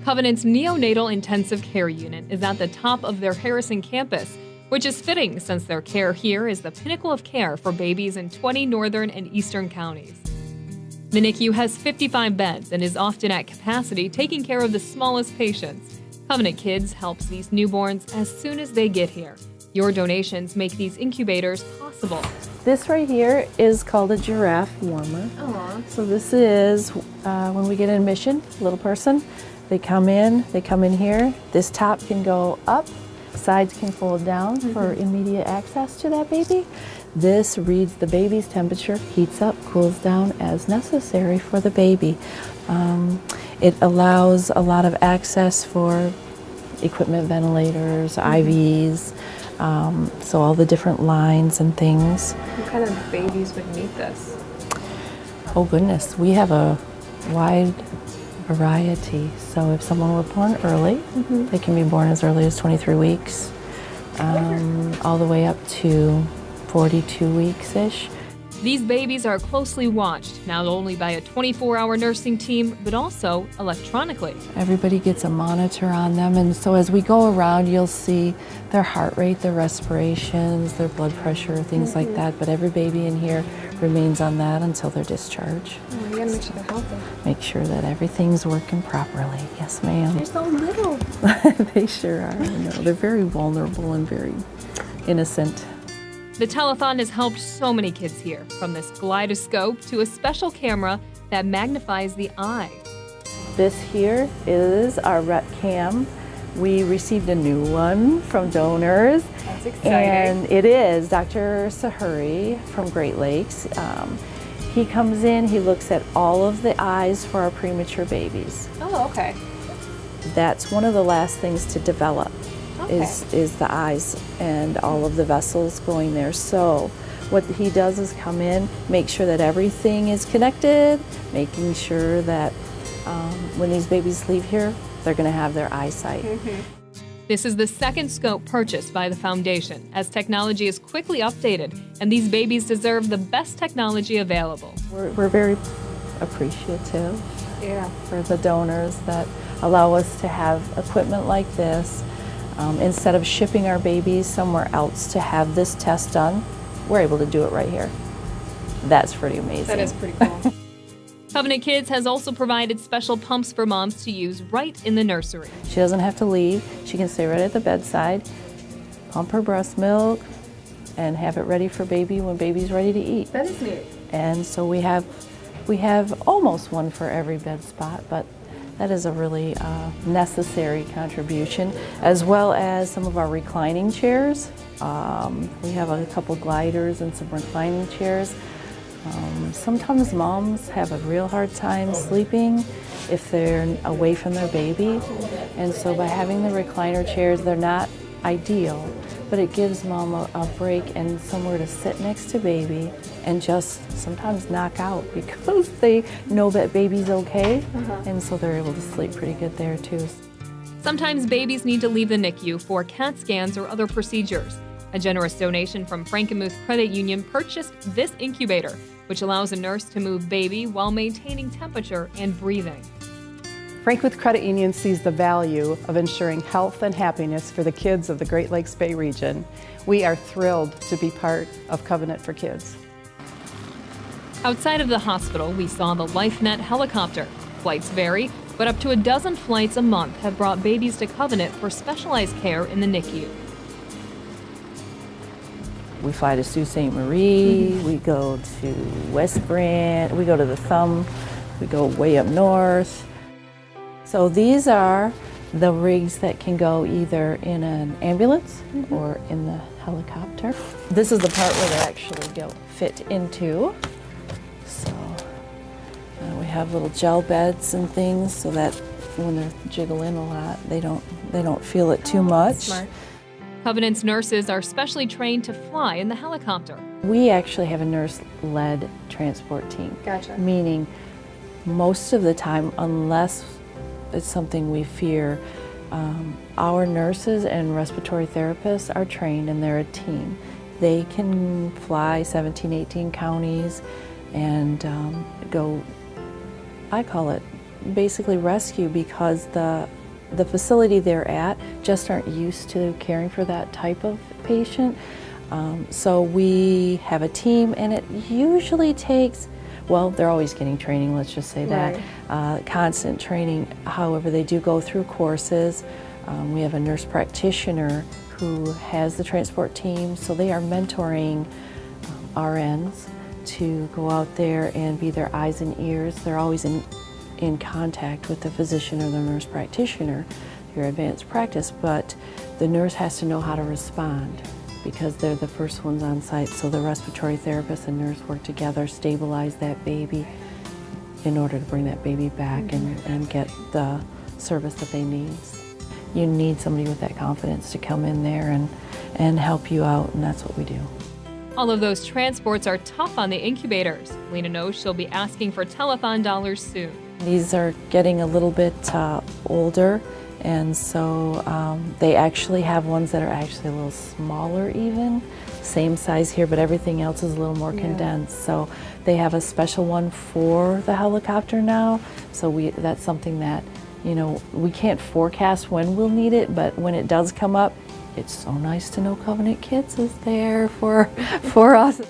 Covenant's neonatal intensive care unit is at the top of their Harrison campus, which is fitting since their care here is the pinnacle of care for babies in 20 northern and eastern counties. The NICU has 55 beds and is often at capacity, taking care of the smallest patients. Covenant Kids helps these newborns as soon as they get here. Your donations make these incubators possible. This right here is called a giraffe warmer. Aww. So this is when we get an admission, little person, they come in here. This top can go up, sides can fold down for immediate access to that baby. This reads the baby's temperature, heats up, cools down as necessary for the baby. It allows a lot of access for equipment, ventilators, IVs, so all the different lines and things. What kind of babies would need this? Oh goodness, we have a wide variety. So if someone were born early, they can be born as early as 23 weeks, all the way up to 42 weeks-ish. These babies are closely watched, not only by a 24-hour nursing team, but also electronically. Everybody gets a monitor on them, and so as we go around, you'll see their heart rate, their respirations, their blood pressure, things like that, but every baby in here remains on that until they're discharged. Oh, you gotta make sure they're healthy. Make sure that everything's working properly. Yes, ma'am. They're so little. They sure are. I know. They're very vulnerable and very innocent. The telethon has helped so many kids here, from this kaleidoscope to a special camera that magnifies the eye. This here is our RET cam. We received a new one from donors. That's exciting. And it is Dr. Sahuri from Great Lakes. He comes in, he looks at all of the eyes for our premature babies. Oh, okay. That's one of the last things to develop. Is the eyes and all of the vessels going there. So what he does is come in, make sure that everything is connected, making sure that when these babies leave here, they're going to have their eyesight. This is the second scope purchased by the foundation, as technology is quickly updated, and these babies deserve the best technology available. We're very appreciative for the donors that allow us to have equipment like this. Instead of shipping our babies somewhere else to have this test done, we're able to do it right here. That's pretty amazing. That is pretty cool. Covenant Kids has also provided special pumps for moms to use right in the nursery. She doesn't have to leave. She can stay right at the bedside, pump her breast milk, and have it ready for baby when baby's ready to eat. That is neat. And so we have almost one for every bed spot, but that is a really necessary contribution, as well as some of our reclining chairs. We have a couple gliders and some reclining chairs. Sometimes moms have a real hard time sleeping if they're away from their baby. And so by having the recliner chairs, they're not ideal, but it gives mom a break and somewhere to sit next to baby and just sometimes knock out because they know that baby's okay, and so they're able to sleep pretty good there too. Sometimes babies need to leave the NICU for CAT scans or other procedures. A generous donation from Frankenmuth Credit Union purchased this incubator, which allows a nurse to move baby while maintaining temperature and breathing. Frankenmuth Credit Union sees the value of ensuring health and happiness for the kids of the Great Lakes Bay region. We are thrilled to be part of Covenant for Kids. Outside of the hospital, we saw the LifeNet helicopter. Flights vary, but up to a dozen flights a month have brought babies to Covenant for specialized care in the NICU. We fly to Sault Ste. Marie, we go to West Branch, we go to the Thumb, we go way up north. So these are the rigs that can go either in an ambulance or in the helicopter. This is the part where they actually fit into. So we have little gel beds and things so that when they're jiggling a lot, they don't feel it too much. Smart. Covenant's nurses are specially trained to fly in the helicopter. We actually have a nurse-led transport team. Gotcha. Meaning most of the time, unless it's something we fear, our nurses and respiratory therapists are trained and they're a team. They can fly 17, 18 counties and go, I call it basically rescue because the facility they're at just aren't used to caring for that type of patient. So we have a team, and it usually takes, well, they're always getting training, let's just say that, constant training. However, they do go through courses. We have a nurse practitioner who has the transport team, so they are mentoring RNs to go out there and be their eyes and ears. They're always in contact with the physician or the nurse practitioner, your advanced practice, but the nurse has to know how to respond because they're the first ones on site. So the respiratory therapist and nurse work together, stabilize that baby in order to bring that baby back and get the service that they need. You need somebody with that confidence to come in there and help you out, and that's what we do. All of those transports are tough on the incubators. Lena knows she'll be asking for telethon dollars soon. These are getting a little bit older, and so they actually have ones that are actually a little smaller even. Same size here, but everything else is a little more condensed. So they have a special one for the helicopter now. So that's something that, you know, we can't forecast when we'll need it, but when it does come up, it's so nice to know Covenant Kids is there for us.